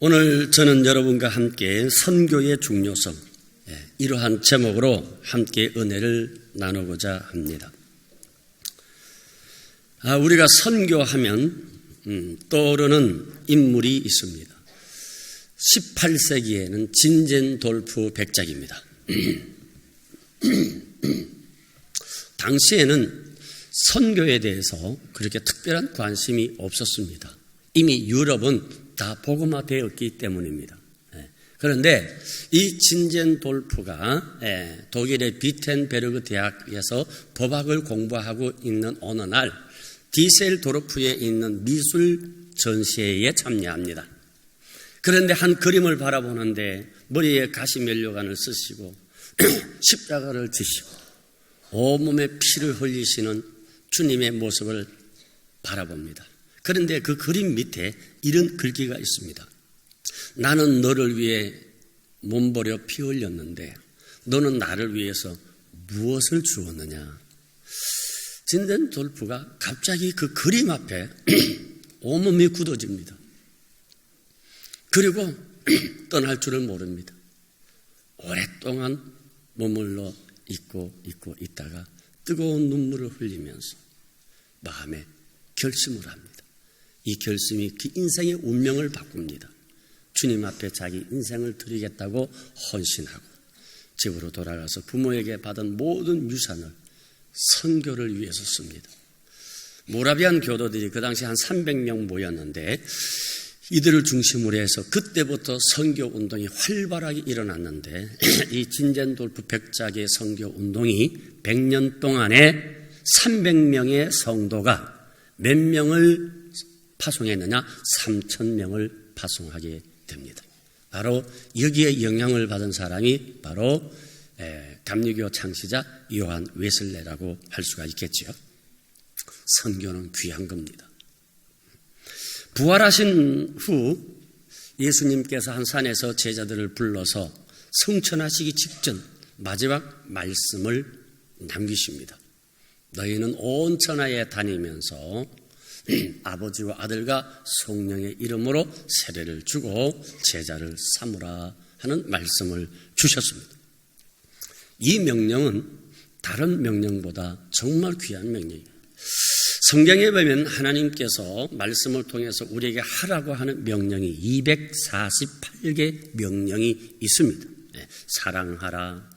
오늘 저는 여러분과 함께 선교의 중요성, 이러한 제목으로 함께 은혜를 나누고자 합니다. 우리가 선교하면 떠오르는 인물이 있습니다. 18세기에는 진젠돌프 백작입니다. 당시에는 선교에 대해서 그렇게 특별한 관심이 없었습니다. 이미 유럽은 다 복음화되었기 때문입니다. 그런데 이 진젠돌프가 독일의 비텐베르그 대학에서 법학을 공부하고 있는 어느 날 디셀도르프에 있는 미술 전시회에 참여합니다. 그런데 한 그림을 바라보는데 머리에 가시면류관을 쓰시고 십자가를 지시고 온몸에 피를 흘리시는 주님의 모습을 바라봅니다. 그런데 그 그림 밑에 이런 글귀가 있습니다. 나는 너를 위해 몸버려 피 흘렸는데 너는 나를 위해서 무엇을 주었느냐. 진젠돌프가 갑자기 그 그림 앞에 온몸이 굳어집니다. 그리고 떠날 줄을 모릅니다. 오랫동안 머물러 있고 있다가 뜨거운 눈물을 흘리면서 마음에 결심을 합니다. 이 결심이 그 인생의 운명을 바꿉니다. 주님 앞에 자기 인생을 드리겠다고 헌신하고 집으로 돌아가서 부모에게 받은 모든 유산을 선교를 위해서 씁니다. 모라비안 교도들이 그 당시 한 300명 모였는데 이들을 중심으로 해서 그때부터 선교 운동이 활발하게 일어났는데 이 진젠돌프 백작의 선교 운동이 100년 동안에 300명의 성도가 몇 명을 파송했느냐? 3,000명을 파송하게 됩니다. 바로 여기에 영향을 받은 사람이 바로 감리교 창시자 요한 웨슬레라고 할 수가 있겠죠. 선교는 귀한 겁니다. 부활하신 후 예수님께서 한 산에서 제자들을 불러서 승천하시기 직전 마지막 말씀을 남기십니다. 너희는 온 천하에 다니면서 아버지와 아들과 성령의 이름으로 세례를 주고 제자를 삼으라 하는 말씀을 주셨습니다. 이 명령은 다른 명령보다 정말 귀한 명령이에요. 성경에 보면 하나님께서 말씀을 통해서 우리에게 하라고 하는 명령이 248개 명령이 있습니다. 사랑하라,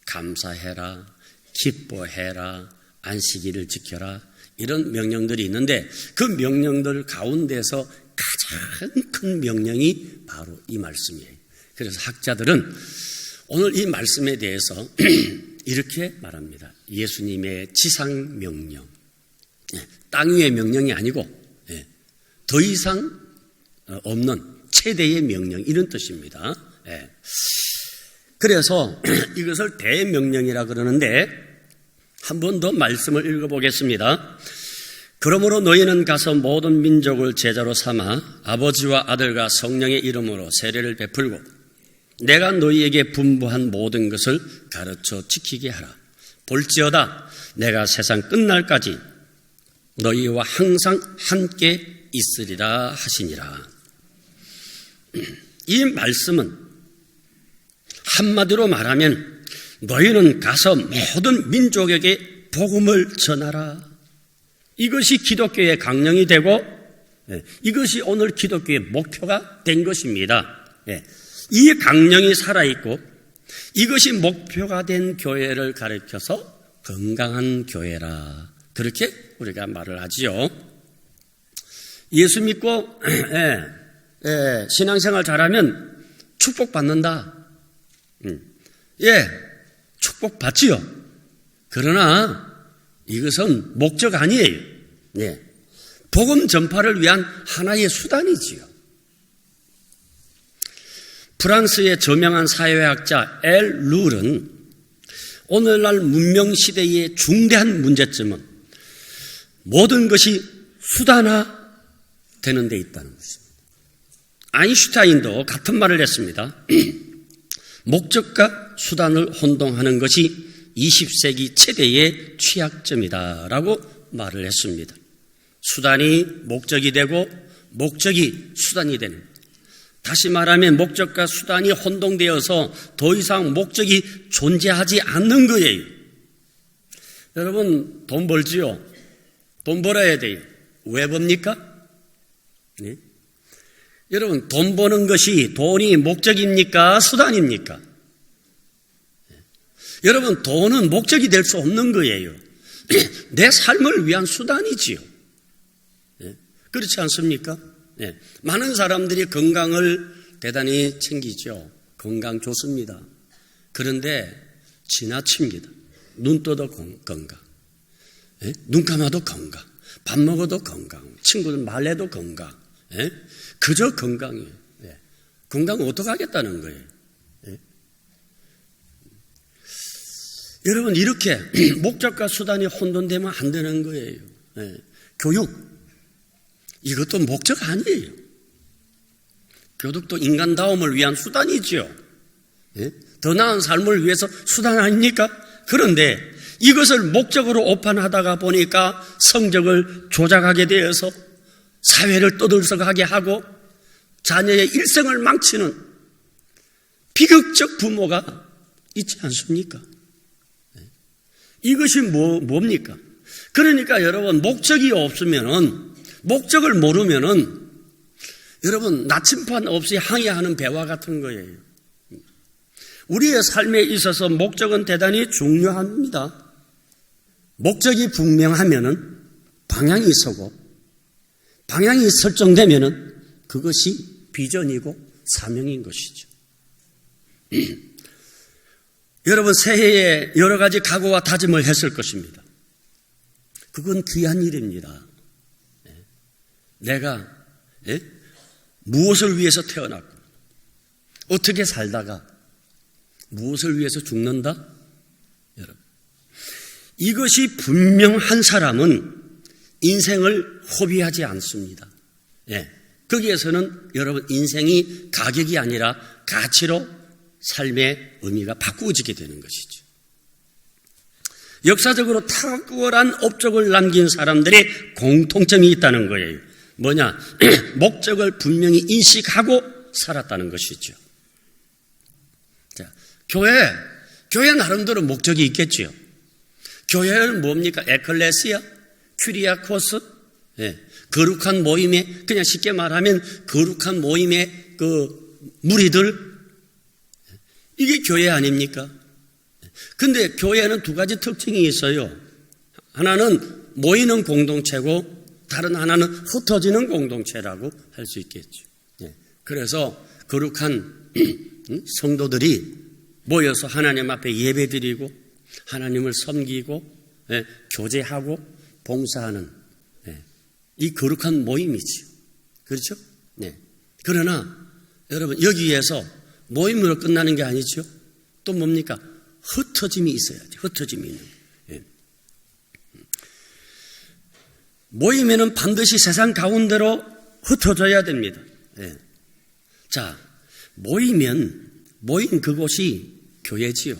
감사해라, 기뻐해라, 안식일을 지켜라, 이런 명령들이 있는데 그 명령들 가운데서 가장 큰 명령이 바로 이 말씀이에요. 그래서 학자들은 오늘 이 말씀에 대해서 이렇게 말합니다. 예수님의 지상 명령, 땅 위의 명령이 아니고 더 이상 없는 최대의 명령, 이런 뜻입니다. 그래서 이것을 대명령이라 그러는데 한 번 더 말씀을 읽어보겠습니다. 그러므로 너희는 가서 모든 민족을 제자로 삼아 아버지와 아들과 성령의 이름으로 세례를 베풀고 내가 너희에게 분부한 모든 것을 가르쳐 지키게 하라. 볼지어다 내가 세상 끝날까지 너희와 항상 함께 있으리라 하시니라. 이 말씀은 한마디로 말하면 너희는 가서 모든 민족에게 복음을 전하라. 이것이 기독교의 강령이 되고 이것이 오늘 기독교의 목표가 된 것입니다. 이 강령이 살아있고 이것이 목표가 된 교회를 가르쳐서 건강한 교회라, 그렇게 우리가 말을 하지요. 예수 믿고 신앙생활 잘하면 축복받는다. 축복받지요. 그러나 이것은 목적 아니에요. 복음 전파를 위한 하나의 수단이지요. 프랑스의 저명한 사회학자 엘 룰은 오늘날 문명 시대의 중대한 문제점은 모든 것이 수단화되는 데 있다는 것입니다. 아인슈타인도 같은 말을 했습니다. 목적과 수단을 혼동하는 것이 20세기 최대의 취약점이다라고 말을 했습니다. 수단이 목적이 되고 목적이 수단이 되는, 다시 말하면 목적과 수단이 혼동되어서 더 이상 목적이 존재하지 않는 거예요. 여러분, 돈 벌지요? 돈 벌어야 돼요. 왜 법니까? 네? 여러분, 돈 버는 것이 돈이 목적입니까? 수단입니까? 네. 여러분, 돈은 목적이 될 수 없는 거예요. 내 삶을 위한 수단이지요. 네. 그렇지 않습니까? 네. 많은 사람들이 건강을 대단히 챙기죠. 건강 좋습니다. 그런데 지나칩니다. 눈 떠도 건강, 네? 눈 감아도 건강, 밥 먹어도 건강, 친구들 말해도 건강, 네? 그저 건강이에요. 네. 건강을 어떻게 하겠다는 거예요? 네? 여러분, 이렇게 목적과 수단이 혼돈되면 안 되는 거예요. 네. 교육, 이것도 목적 아니에요. 교육도 인간다움을 위한 수단이죠. 네? 더 나은 삶을 위해서 수단 아닙니까? 그런데 이것을 목적으로 오판하다가 보니까 성적을 조작하게 되어서 사회를 떠들썩하게 하고 자녀의 일생을 망치는 비극적 부모가 있지 않습니까? 이것이 뭡니까? 그러니까 여러분, 목적이 없으면은, 목적을 모르면은 여러분, 나침반 없이 항해하는 배와 같은 거예요. 우리의 삶에 있어서 목적은 대단히 중요합니다. 목적이 분명하면은 방향이 서고, 방향이 설정되면은 그것이 비전이고 사명인 것이죠. 여러분, 새해에 여러 가지 각오와 다짐을 했을 것입니다. 그건 귀한 일입니다. 내가 무엇을 위해서 태어났고, 어떻게 살다가 무엇을 위해서 죽는다? 여러분, 이것이 분명한 사람은 인생을 허비하지 않습니다. 거기에서는 여러분, 인생이 가격이 아니라 가치로 삶의 의미가 바꾸어지게 되는 것이죠. 역사적으로 탁월한 업적을 남긴 사람들의 공통점이 있다는 거예요. 뭐냐? 목적을 분명히 인식하고 살았다는 것이죠. 자, 교회 나름대로 목적이 있겠지요. 교회는 뭡니까? 에클레시아, 큐리아코스, 거룩한 모임에, 그냥 쉽게 말하면 거룩한 모임의 그 무리들, 이게 교회 아닙니까? 근데 교회는 두 가지 특징이 있어요. 하나는 모이는 공동체고 다른 하나는 흩어지는 공동체라고 할 수 있겠죠. 그래서 거룩한 성도들이 모여서 하나님 앞에 예배드리고 하나님을 섬기고 교제하고 봉사하는 이 거룩한 모임이지요. 그렇죠? 그러나 여러분, 여기에서 모임으로 끝나는 게 아니죠. 또 뭡니까? 흩어짐이 있어야죠. 흩어짐이 있는 거예요. 모임에는 반드시 세상 가운데로 흩어져야 됩니다. 자, 모인 그곳이 교회지요.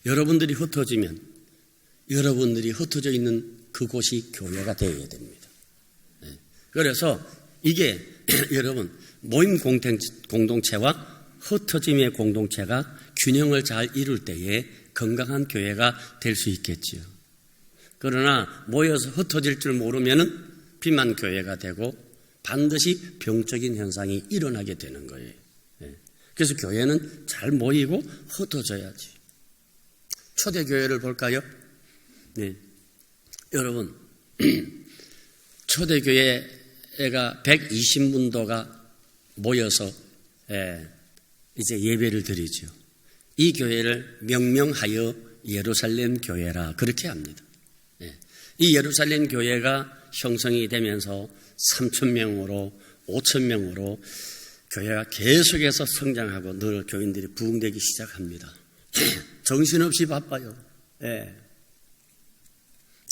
여러분들이 흩어지면 여러분들이 흩어져 있는 그곳이 교회가 되어야 됩니다. 그래서 이게 여러분, 모임 공동체와 흩어짐의 공동체가 균형을 잘 이룰 때에 건강한 교회가 될 수 있겠지요. 그러나 모여서 흩어질 줄 모르면은 비만 교회가 되고 반드시 병적인 현상이 일어나게 되는 거예요. 그래서 교회는 잘 모이고 흩어져야지. 초대교회를 볼까요? 여러분, 초대교회가 120문도가 모여서 이제 예배를 드리죠. 이 교회를 명명하여 예루살렘 교회라 그렇게 합니다. 이 예루살렘 교회가 형성이 되면서 3,000명으로 5,000명으로 교회가 계속해서 성장하고 늘 교인들이 부흥되기 시작합니다. 정신없이 바빠요.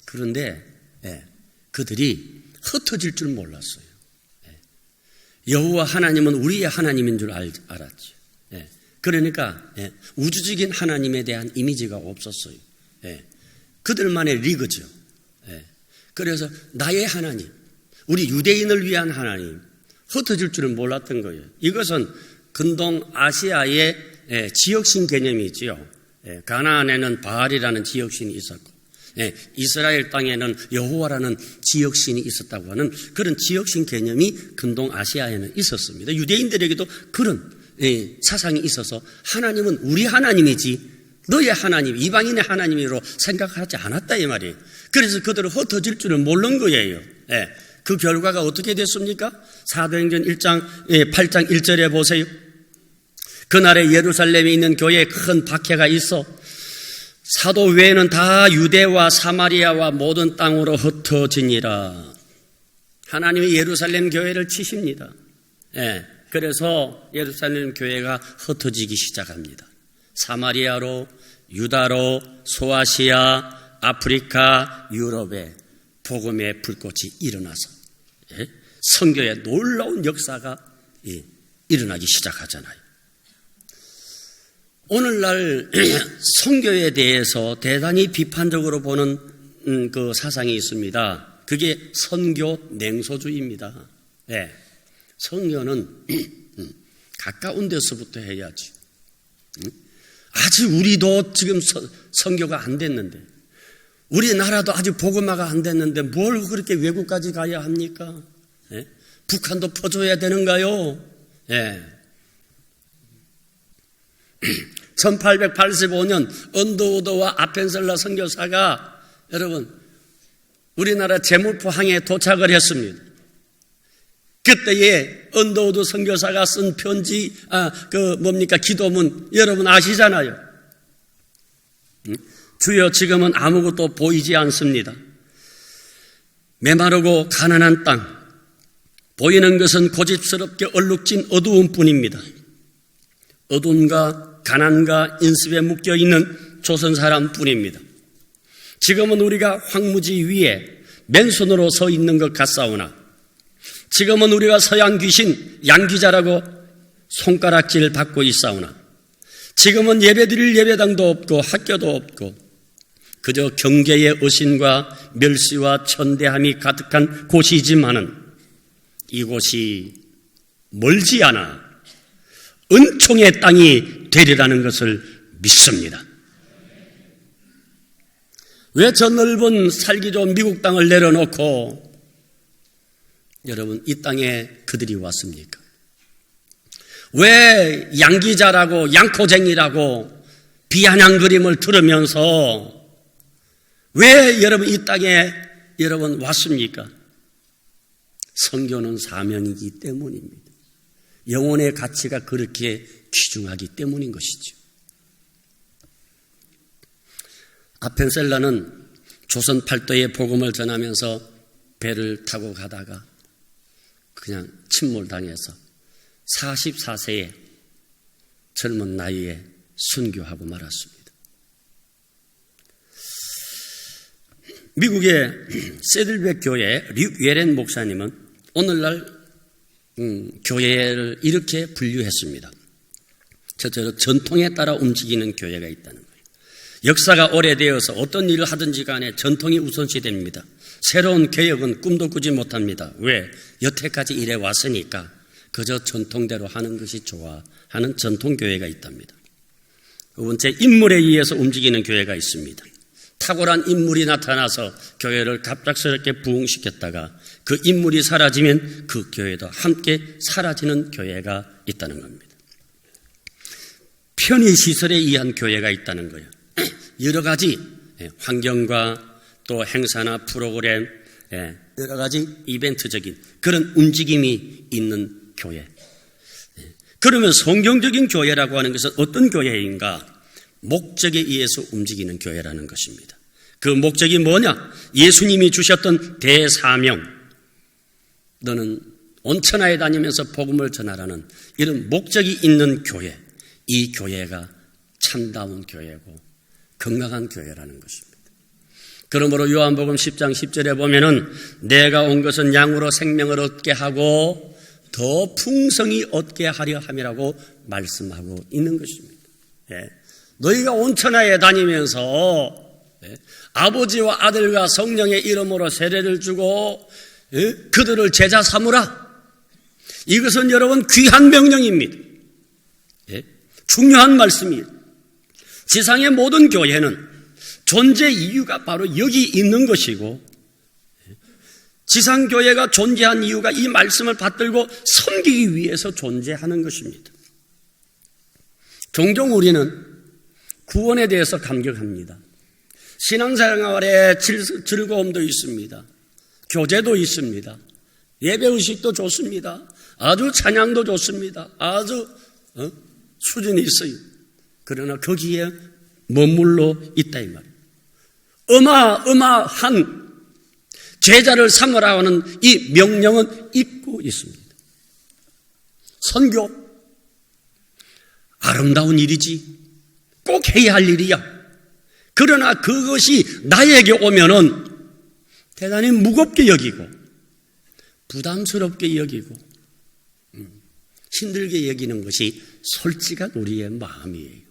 그런데 그들이 흩어질 줄 몰랐어요. 여호와 하나님은 우리의 하나님인 줄 알았죠. 그러니까 우주적인 하나님에 대한 이미지가 없었어요. 그들만의 리그죠. 그래서 나의 하나님, 우리 유대인을 위한 하나님, 흩어질 줄은 몰랐던 거예요. 이것은 근동 아시아의 지역신 개념이지요. 가나안에는 바알이라는 지역신이 있었고, 이스라엘 땅에는 여호와라는 지역신이 있었다고 하는 그런 지역신 개념이 근동 아시아에는 있었습니다. 유대인들에게도 그런 사상이 있어서 하나님은 우리 하나님이지 너의 하나님, 이방인의 하나님으로 생각하지 않았다 이 말이에요. 그래서 그들은 흩어질 줄은 모르는 거예요. 그 결과가 어떻게 됐습니까? 사도행전 8장 1절에 보세요. 그날에 예루살렘에 있는 교회에 큰 박해가 있어 사도 외에는 다 유대와 사마리아와 모든 땅으로 흩어지니라. 하나님이 예루살렘 교회를 치십니다. 그래서 예루살렘 교회가 흩어지기 시작합니다. 사마리아로, 유다로, 소아시아, 아프리카, 유럽에 복음의 불꽃이 일어나서 선교의 놀라운 역사가 일어나기 시작하잖아요. 오늘날 선교에 대해서 대단히 비판적으로 보는 그 사상이 있습니다. 그게 선교 냉소주의입니다. 선교는 가까운 데서부터 해야지. 아직 우리도 지금 선교가 안 됐는데, 우리나라도 아직 복음화가 안 됐는데 뭘 그렇게 외국까지 가야 합니까? 북한도 퍼줘야 되는가요? 1885년 언더우드와 아펜셀라 선교사가 여러분 우리나라 제물포항에 도착을 했습니다. 그때에 언더우드 선교사가 쓴 편지, 기도문 여러분 아시잖아요. 주여 지금은 아무것도 보이지 않습니다. 메마르고 가난한 땅, 보이는 것은 고집스럽게 얼룩진 어두움 뿐입니다. 어둠과 가난과 인습에 묶여있는 조선 사람뿐입니다. 지금은 우리가 황무지 위에 맨손으로 서 있는 것 같사오나 지금은 우리가 서양 귀신 양귀자라고 손가락질 받고 있사오나 지금은 예배드릴 예배당도 없고 학교도 없고 그저 경계의 의심과 멸시와 천대함이 가득한 곳이지만은 이곳이 멀지 않아 은총의 땅이 되리라는 것을 믿습니다. 왜 저 넓은 살기 좋은 미국 땅을 내려놓고 여러분 이 땅에 그들이 왔습니까? 왜 양기자라고 양코쟁이라고 비아냥거림을 들으면서 왜 여러분 이 땅에 여러분 왔습니까? 선교는 사명이기 때문입니다. 영혼의 가치가 그렇게 귀중하기 때문인 것이죠. 아펜셀라는 조선 팔도의 복음을 전하면서 배를 타고 가다가 그냥 침몰당해서 44세에 젊은 나이에 순교하고 말았습니다. 미국의 세들백 교회 류 웨렌 목사님은 오늘날 교회를 이렇게 분류했습니다. 저처럼 전통에 따라 움직이는 교회가 있다는 거예요. 역사가 오래되어서 어떤 일을 하든지 간에 전통이 우선시됩니다. 새로운 개혁은 꿈도 꾸지 못합니다. 왜? 여태까지 이래 왔으니까 그저 전통대로 하는 것이 좋아 하는 전통교회가 있답니다. 두 번째, 인물에 의해서 움직이는 교회가 있습니다. 탁월한 인물이 나타나서 교회를 갑작스럽게 부흥시켰다가 그 인물이 사라지면 그 교회도 함께 사라지는 교회가 있다는 겁니다. 편의시설에 의한 교회가 있다는 거예요. 여러 가지 환경과 또 행사나 프로그램, 여러 가지 이벤트적인 그런 움직임이 있는 교회. 그러면 성경적인 교회라고 하는 것은 어떤 교회인가? 목적에 의해서 움직이는 교회라는 것입니다. 그 목적이 뭐냐? 예수님이 주셨던 대사명, 너는 온 천하에 다니면서 복음을 전하라는 이런 목적이 있는 교회, 이 교회가 참다운 교회고 건강한 교회라는 것입니다. 그러므로 요한복음 10장 10절에 보면은 내가 온 것은 양으로 생명을 얻게 하고 더 풍성히 얻게 하려 함이라고 말씀하고 있는 것입니다. 너희가 온 천하에 다니면서 아버지와 아들과 성령의 이름으로 세례를 주고 그들을 제자 삼으라. 이것은 여러분 귀한 명령입니다. 예? 중요한 말씀이에요. 지상의 모든 교회는 존재 이유가 바로 여기 있는 것이고, 지상교회가 존재한 이유가 이 말씀을 받들고 섬기기 위해서 존재하는 것입니다. 종종 우리는 구원에 대해서 감격합니다. 신앙생활에 즐거움도 있습니다. 교제도 있습니다. 예배의식도 좋습니다. 아주 찬양도 좋습니다. 아주 수준이 있어요. 그러나 거기에 머물러 있다 이 말이에요. 어마어마한 제자를 삼으라 하는 이 명령은 있고 있습니다. 선교, 아름다운 일이지. 꼭 해야 할 일이야. 그러나 그것이 나에게 오면은 대단히 무겁게 여기고 부담스럽게 여기고 힘들게 여기는 것이 솔직한 우리의 마음이에요.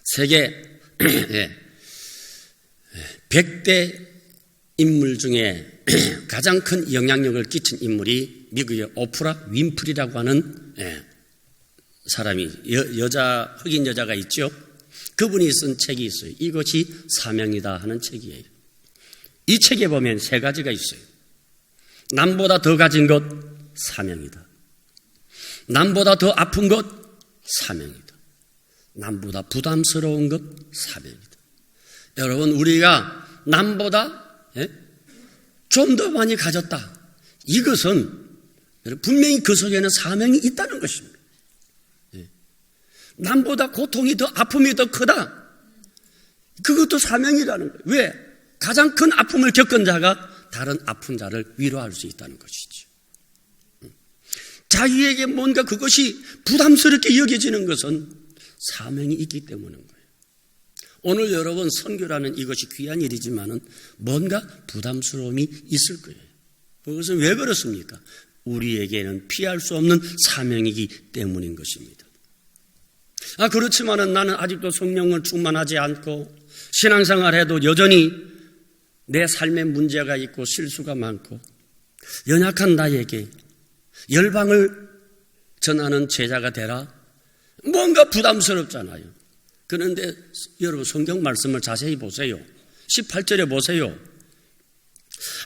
세계 100대 인물 중에 가장 큰 영향력을 끼친 인물이 미국의 오프라 윈프리라고 하는 사람이 여자 흑인 여자가 있죠. 그분이 쓴 책이 있어요. 이것이 사명이다 하는 책이에요. 이 책에 보면 세 가지가 있어요. 남보다 더 가진 것 사명이다. 남보다 더 아픈 것 사명이다. 남보다 부담스러운 것 사명이다. 여러분 우리가 남보다 좀 더 많이 가졌다. 이것은 분명히 그 속에는 사명이 있다는 것입니다. 남보다 고통이 더 아픔이 더 크다. 그것도 사명이라는 거예요. 왜? 가장 큰 아픔을 겪은 자가 다른 아픈 자를 위로할 수 있다는 것이죠. 자기에게 뭔가 그것이 부담스럽게 여겨지는 것은 사명이 있기 때문인 거예요. 오늘 여러분 선교라는 이것이 귀한 일이지만은 뭔가 부담스러움이 있을 거예요. 그것은 왜 그렇습니까? 우리에게는 피할 수 없는 사명이기 때문인 것입니다. 그렇지만은 나는 아직도 성령을 충만하지 않고 신앙생활해도 여전히 내 삶에 문제가 있고 실수가 많고 연약한 나에게 열방을 전하는 제자가 되라. 뭔가 부담스럽잖아요. 그런데 여러분 성경 말씀을 자세히 보세요. 18절에 보세요.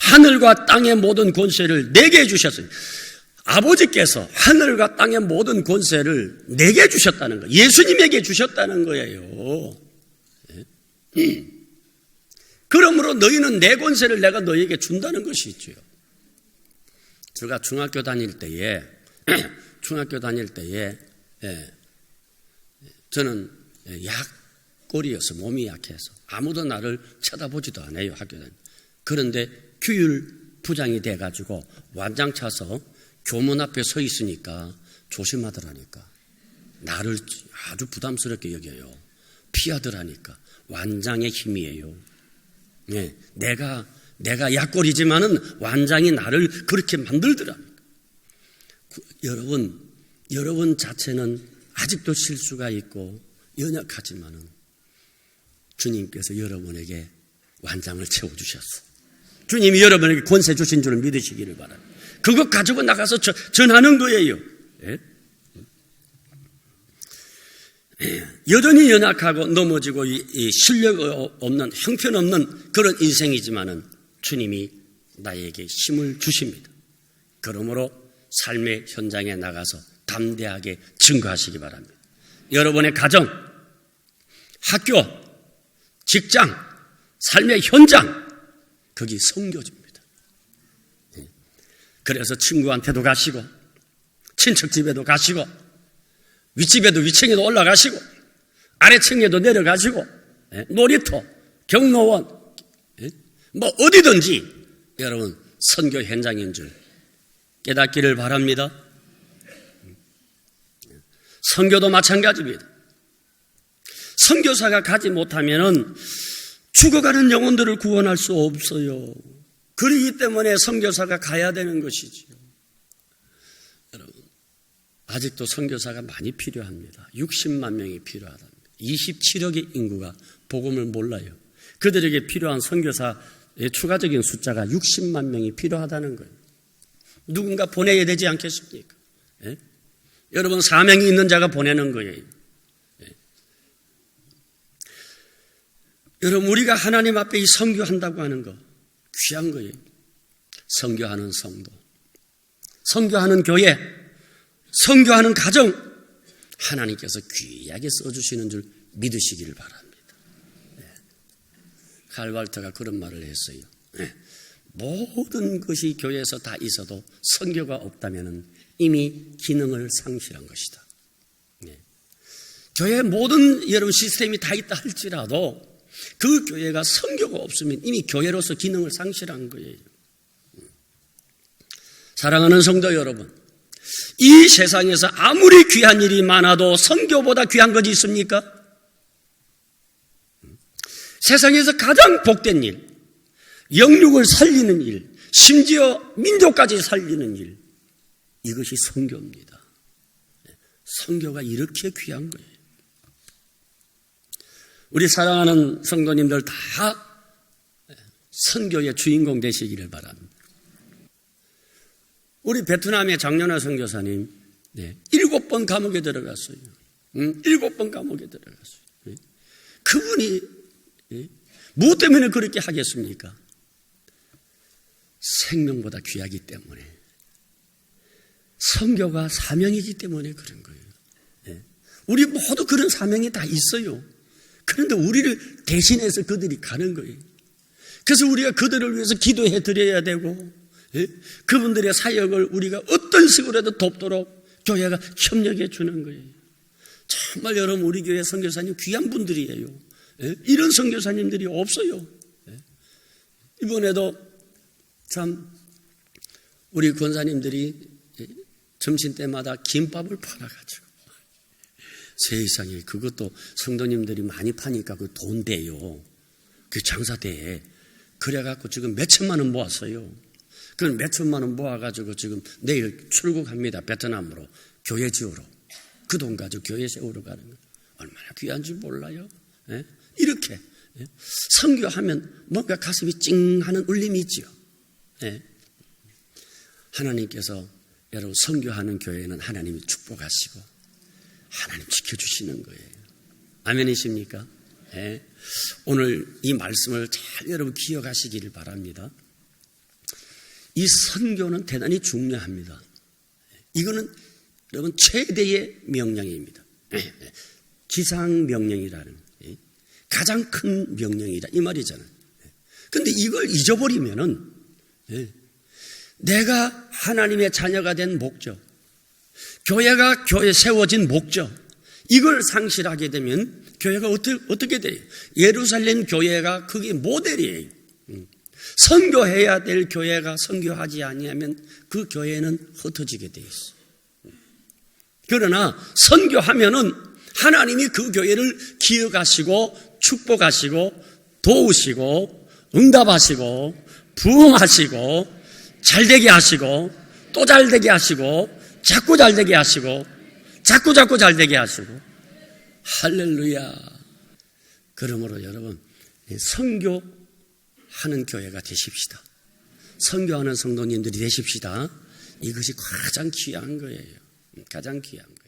하늘과 땅의 모든 권세를 내게 주셨어요. 아버지께서 하늘과 땅의 모든 권세를 내게 주셨다는 거예요. 예수님에게 주셨다는 거예요. 그러므로 너희는 내 권세를 내가 너희에게 준다는 것이죠. 제가 중학교 다닐 때에 저는 약골이어서 몸이 약해서 아무도 나를 쳐다보지도 않아요. 학교 다닐 때. 그런데 규율 부장이 돼가지고 완장 차서 교문 앞에 서 있으니까 조심하더라니까. 나를 아주 부담스럽게 여겨요. 피하더라니까. 완장의 힘이에요. 네, 내가 약골이지만은 완장이 나를 그렇게 만들더라니까. 여러분 자체는 아직도 실수가 있고 연약하지만은 주님께서 여러분에게 완장을 채워주셨어. 주님이 여러분에게 권세 주신 줄을 믿으시기를 바랍니다. 그것 가지고 나가서 전하는 거예요. 예? 여전히 연약하고 넘어지고 이 실력 없는 형편없는 그런 인생이지만은 주님이 나에게 힘을 주십니다. 그러므로 삶의 현장에 나가서 담대하게 증거하시기 바랍니다. 여러분의 가정, 학교, 직장, 삶의 현장, 거기 선교지입니다. 그래서 친구한테도 가시고 친척 집에도 가시고 윗집에도 위층에도 올라가시고 아래층에도 내려가시고 놀이터, 경로원 뭐 어디든지 여러분 선교 현장인 줄 깨닫기를 바랍니다. 선교도 마찬가지입니다. 선교사가 가지 못하면은 죽어가는 영혼들을 구원할 수 없어요. 그렇기 때문에 선교사가 가야 되는 것이지요. 여러분, 아직도 선교사가 많이 필요합니다. 60만 명이 필요하답니다. 27억의 인구가 복음을 몰라요. 그들에게 필요한 선교사의 추가적인 숫자가 60만 명이 필요하다는 거예요. 누군가 보내야 되지 않겠습니까? 예? 여러분, 사명이 있는 자가 보내는 거예요. 예. 여러분, 우리가 하나님 앞에 이 선교한다고 하는 거 귀한 거예요. 선교하는 성도, 선교하는 교회, 선교하는 가정, 하나님께서 귀하게 써주시는 줄 믿으시기를 바랍니다. 예. 칼 발터가 그런 말을 했어요. 예. 모든 것이 교회에서 다 있어도 선교가 없다면 이미 기능을 상실한 것이다. 예. 교회에 모든 여러분 시스템이 다 있다 할지라도 그 교회가 선교가 없으면 이미 교회로서 기능을 상실한 거예요. 사랑하는 성도 여러분, 이 세상에서 아무리 귀한 일이 많아도 선교보다 귀한 것이 있습니까? 세상에서 가장 복된 일, 영육을 살리는 일, 심지어 민족까지 살리는 일, 이것이 선교입니다. 선교가 이렇게 귀한 거예요. 우리 사랑하는 성도님들 다 선교의 주인공 되시기를 바랍니다. 우리 베트남의 장년화 선교사님 7번 감옥에 들어갔어요. 7번 감옥에 들어갔어요. 그분이 무엇 때문에 그렇게 하겠습니까? 생명보다 귀하기 때문에, 선교가 사명이기 때문에 그런 거예요. 우리 모두 그런 사명이 다 있어요. 그런데 우리를 대신해서 그들이 가는 거예요. 그래서 우리가 그들을 위해서 기도해 드려야 되고, 그분들의 사역을 우리가 어떤 식으로라도 돕도록 교회가 협력해 주는 거예요. 정말 여러분, 우리 교회 선교사님 귀한 분들이에요. 이런 선교사님들이 없어요. 이번에도 참 우리 권사님들이 점심때마다 김밥을 팔아가지고, 세상에 그것도 성도님들이 많이 파니까 그 돈 돼요. 그 장사대에. 그래갖고 지금 몇 천만 원 모았어요. 그 몇 천만 원 모아가지고 지금 내일 출국합니다. 베트남으로, 교회 지으러. 그 돈 가지고 교회 세우러 가는 거 얼마나 귀한지 몰라요. 이렇게 선교하면 뭔가 가슴이 찡하는 울림이 있죠. 하나님께서 여러분 선교하는 교회는 하나님이 축복하시고 하나님 지켜주시는 거예요. 아멘이십니까? 오늘 이 말씀을 잘 여러분 기억하시기를 바랍니다. 이 선교는 대단히 중요합니다. 이거는 여러분 최대의 명령입니다. 기상명령이라는 가장 큰 명령이다 이 말이잖아요. 그런데 이걸 잊어버리면은 내가 하나님의 자녀가 된 목적, 교회가 교회 세워진 목적, 이걸 상실하게 되면 교회가 어떻게 돼요? 예루살렘 교회가 그게 모델이에요. 선교해야 될 교회가 선교하지 아니하면 그 교회는 흩어지게 돼 있어. 그러나 선교하면은 하나님이 그 교회를 기억하시고 축복하시고 도우시고 응답하시고 부흥하시고 잘되게 하시고 또 잘되게 하시고 자꾸 잘되게 하시고 자꾸 잘되게 하시고, 할렐루야. 그러므로 여러분 선교하는 교회가 되십시다. 선교하는 성도님들이 되십시다. 이것이 가장 귀한 거예요. 가장 귀한 거.